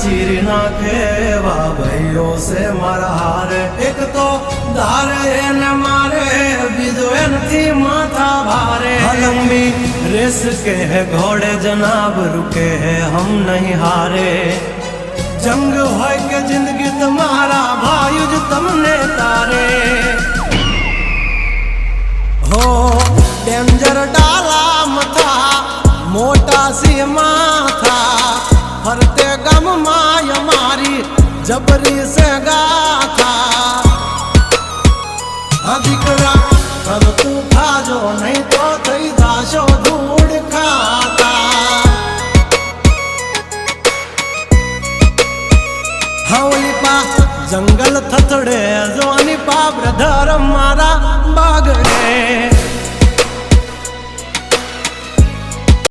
चीरी नाखे वा भाइयों से मरहारे एक तो धारे न मारे बीजो थी माथा भारे लंबी रेस के है घोड़े जनाब रुके है हम नहीं हारे जंग हो के जिंदगी तुम्हारा भायुज तुमने तारे हो डेंजर डाला मथा मोटा सी माथा फरते गम माय मारी जबरी से गाथा अधिकरा तब तू खाजो नहीं तो थई दाशो धू